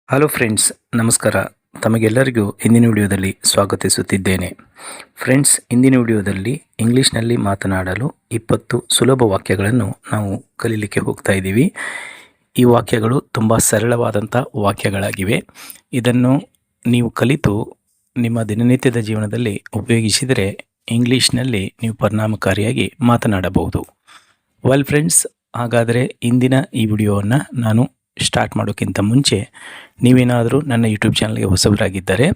Hello friends, ನಮಸ್ಕಾರ. ತಮಗೆಲ್ಲರಿಗೂ ಇಂದಿನ ವಿಡಿಯೋದಲ್ಲಿ ಸ್ವಾಗತಿಸುತ್ತಿದ್ದೇನೆ. ಫ್ರೆಂಡ್ಸ್, ಇಂದಿನ ವಿಡಿಯೋದಲ್ಲಿ ಇಂಗ್ಲೀಷ್ನಲ್ಲಿ ಮಾತನಾಡಲು 20 ಸುಲಭ ವಾಕ್ಯಗಳನ್ನು ನಾವು ಕಲೀಲಿಕ್ಕೆ ಹೋಗ್ತಾ ಇದ್ದೀವಿ. ಈ ವಾಕ್ಯಗಳು ತುಂಬ ಸರಳವಾದಂಥ ವಾಕ್ಯಗಳಾಗಿವೆ. ಇದನ್ನು ನೀವು ಕಲಿತು ನಿಮ್ಮ ದಿನನಿತ್ಯದ ಜೀವನದಲ್ಲಿ ಉಪಯೋಗಿಸಿದರೆ ಇಂಗ್ಲೀಷ್ನಲ್ಲಿ ನೀವು ಪರಿಣಾಮಕಾರಿಯಾಗಿ ಮಾತನಾಡಬಹುದು. ವೆಲ್ ಫ್ರೆಂಡ್ಸ್, ಹಾಗಾದರೆ ಇಂದಿನ ಈ ವಿಡಿಯೋವನ್ನು ನಾನು ಸ್ಟಾರ್ಟ್ ಮಾಡೋಕ್ಕಿಂತ ಮುಂಚೆ ನೀವೇನಾದರೂ ನನ್ನ ಯೂಟ್ಯೂಬ್ ಚಾನಲ್ಗೆ ಹೊಸಬರಾಗಿದ್ದರೆ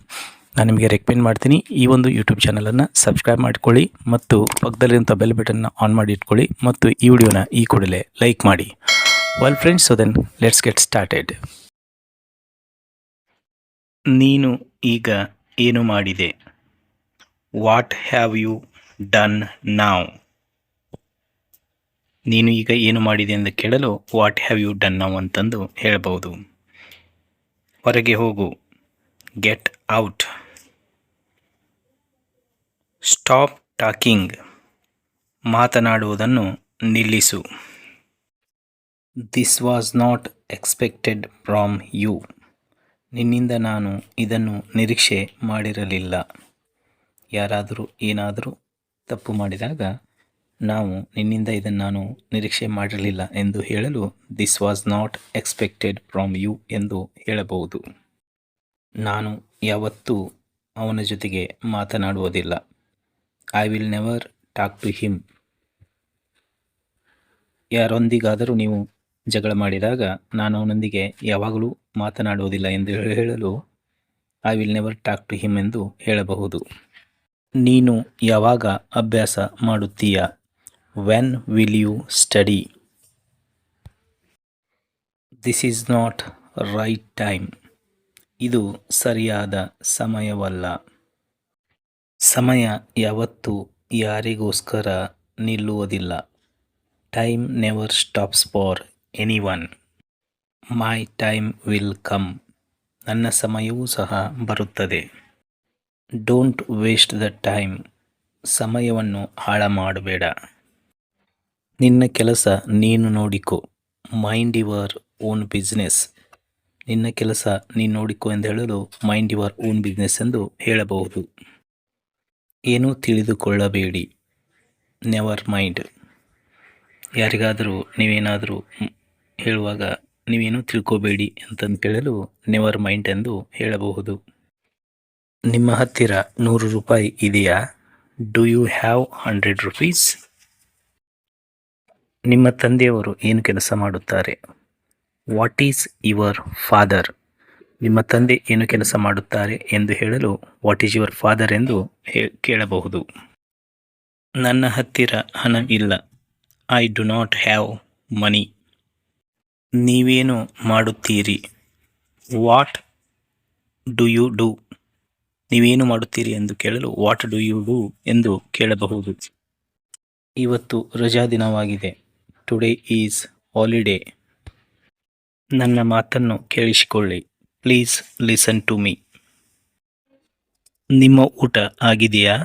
ನಾನು ನಿಮಗೆ ರೆಕಮೆಂಡ್ ಮಾಡ್ತೀನಿ, ಈ ಒಂದು ಯೂಟ್ಯೂಬ್ ಚಾನಲನ್ನು ಸಬ್ಸ್ಕ್ರೈಬ್ ಮಾಡಿಕೊಳ್ಳಿ ಮತ್ತು ಪಕ್ಕದಲ್ಲಿರುವಂಥ ಬೆಲ್ ಬಟನ್ನ ಆನ್ ಮಾಡಿ ಇಟ್ಕೊಳ್ಳಿ ಮತ್ತು ಈ ವಿಡಿಯೋನ ಈ ಕೂಡಲೇ ಲೈಕ್ ಮಾಡಿ. Well friends, so then let's get started. ನೀನು ಈಗ ಏನು ಮಾಡಿದೆ? What have you done now? ನೀನು ಈಗ ಏನು ಮಾಡಿದೆ ಎಂದು ಕೇಳಲು what have you done now ಅಂತಂದು ಹೇಳಬಹುದು. ಹೊರಗೆ ಹೋಗು, ಗೆಟ್ ಔಟ್. ಸ್ಟಾಪ್ ಟಾಕಿಂಗ್, ಮಾತನಾಡುವುದನ್ನು ನಿಲ್ಲಿಸು. This was not expected from you, ನಿನ್ನಿಂದ ನಾನು ಇದನ್ನು ನಿರೀಕ್ಷೆ ಮಾಡಿರಲಿಲ್ಲ. ಯಾರಾದರೂ ಏನಾದರೂ ತಪ್ಪು ಮಾಡಿದಾಗ ನಾವು ನಿನ್ನಿಂದ ಇದನ್ನು ನಾನು ನಿರೀಕ್ಷೆ ಮಾಡಿರಲಿಲ್ಲ ಎಂದು ಹೇಳಲು this was not expected from you ಎಂದು ಹೇಳಬಹುದು. ನಾನು ಯಾವತ್ತೂ ಅವನ ಜೊತೆಗೆ ಮಾತನಾಡುವುದಿಲ್ಲ. I will never talk to him. ಯಾರೊಂದಿಗಾದರೂ ನೀವು ಜಗಳ ಮಾಡಿದಾಗ ನಾನು ಅವನೊಂದಿಗೆ ಯಾವಾಗಲೂ ಮಾತನಾಡುವುದಿಲ್ಲ ಎಂದು ಹೇಳಲು I will never talk to him ಎಂದು ಹೇಳಬಹುದು. ನೀನು ಯಾವಾಗ ಅಭ್ಯಾಸ ಮಾಡುತ್ತೀಯಾ? When will you study? This is not right time, ಇದು ಸರಿಯಾದ ಸಮಯವಲ್ಲ. ಸಮಯ ಯಾವತ್ತೂ ಯಾರಿಗೋಸ್ಕರ ನಿಲ್ಲುವುದಿಲ್ಲ. Time never stops for anyone. My time will come, ನನ್ನ ಸಮಯವೂ ಸಹ ಬರುತ್ತದೆ. ಡೋಂಟ್ ವೇಸ್ಟ್ ದ ಟೈಮ್, ಸಮಯವನ್ನು ಹಾಳ ಮಾಡಬೇಡ. ನಿನ್ನ ಕೆಲಸ ನೀನು ನೋಡಿಕೊ. ಮೈಂಡ್ ಯುವರ್ ಓನ್ ಬಿಸ್ನೆಸ್, ನಿನ್ನ ಕೆಲಸ ನೀನು ನೋಡಿಕೊ ಎಂದು ಹೇಳಲು ಮೈಂಡ್ ಯುವರ್ ಓನ್ ಬಿಸ್ನೆಸ್ ಎಂದು ಹೇಳಬಹುದು. ಏನೂ ತಿಳಿದುಕೊಳ್ಳಬೇಡಿ. ನೆವರ್ ಮೈಂಡ್, ಯಾರಿಗಾದರೂ ನೀವೇನಾದರೂ ಹೇಳುವಾಗ ನೀವೇನೂ ತಿಳ್ಕೋಬೇಡಿ ಅಂತಂದು ಹೇಳಲು ನೆವರ್ ಮೈಂಡ್ ಎಂದು ಹೇಳಬಹುದು. ನಿಮ್ಮ ಹತ್ತಿರ 100 ರೂಪಾಯಿ ಇದೆಯಾ? Do you have 100 rupees? ನಿಮ್ಮ ತಂದೆಯವರು ಏನು ಕೆಲಸ ಮಾಡುತ್ತಾರೆ? What is your father? ನಿಮ್ಮ ತಂದೆ ಏನು ಕೆಲಸ ಮಾಡುತ್ತಾರೆ ಎಂದು ಹೇಳಲು ವಾಟ್ ಈಸ್ ಯುವರ್ ಫಾದರ್ ಎಂದು ಕೇಳಬಹುದು. ನನ್ನ ಹತ್ತಿರ ಹಣ ಇಲ್ಲ. I do not have money. ನೀವೇನು ಮಾಡುತ್ತೀರಿ? What do you do? ನೀವೇನು ಮಾಡುತ್ತೀರಿ ಎಂದು ಕೇಳಲು ವಾಟ್ ಡು ಯು ಡೂ ಎಂದು ಕೇಳಬಹುದು. ಇವತ್ತು ರಜಾ ದಿನವಾಗಿದೆ. Today is holiday. ನನ್ನ ಮಾತನ್ನು ಕೇಳಿಸಿಕೊಳ್ಳಿ. Please listen to me. ನಿಮ್ಮ ಊಟ ಆಗಿದೆಯಾ?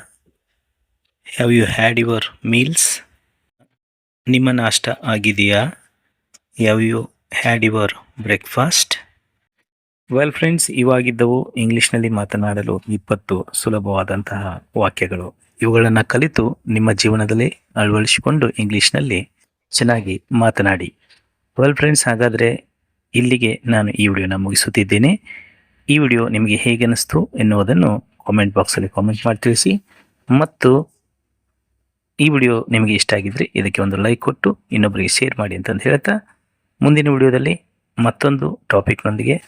Have you had your meals? ನಿಮ್ಮ ನಾಷ್ಟ ಆಗಿದೆಯಾ? Have you had your breakfast? Well friends, ಇವಾಗಿದ್ದವು ಇಂಗ್ಲೀಷ್ನಲ್ಲಿ ಮಾತನಾಡಲು 20 ಸುಲಭವಾದಂತಹ ವಾಕ್ಯಗಳು. ಇವುಗಳನ್ನು ಕಲಿತು ನಿಮ್ಮ ಜೀವನದಲ್ಲಿ ಅಳವಡಿಸಿಕೊಂಡು ಇಂಗ್ಲೀಷ್ನಲ್ಲಿ ಚೆನ್ನಾಗಿ ಮಾತನಾಡಿ. ವೆಲ್ ಫ್ರೆಂಡ್ಸ್, ಹಾಗಾದರೆ ಇಲ್ಲಿಗೆ ನಾನು ಈ ವಿಡಿಯೋನ ಮುಗಿಸುತ್ತಿದ್ದೇನೆ. ಈ ವಿಡಿಯೋ ನಿಮಗೆ ಹೇಗೆ ಅನ್ನಿಸ್ತು ಎನ್ನುವುದನ್ನು ಕಾಮೆಂಟ್ ಬಾಕ್ಸಲ್ಲಿ ಕಾಮೆಂಟ್ ಮಾಡಿ ತಿಳಿಸಿ. ಮತ್ತು ಈ ವಿಡಿಯೋ ನಿಮಗೆ ಇಷ್ಟ ಆಗಿದ್ದರೆ ಇದಕ್ಕೆ ಒಂದು ಲೈಕ್ ಕೊಟ್ಟು ಇನ್ನೊಬ್ಬರಿಗೆ ಶೇರ್ ಮಾಡಿ ಅಂತಂದು ಹೇಳ್ತಾ ಮುಂದಿನ ವಿಡಿಯೋದಲ್ಲಿ ಮತ್ತೊಂದು ಟಾಪಿಕ್ನೊಂದಿಗೆ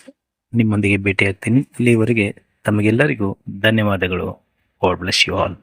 ನಿಮ್ಮೊಂದಿಗೆ ಭೇಟಿಯಾಗ್ತೀನಿ. ಇಲ್ಲಿವರೆಗೆ ತಮಗೆಲ್ಲರಿಗೂ ಧನ್ಯವಾದಗಳು. God bless you all.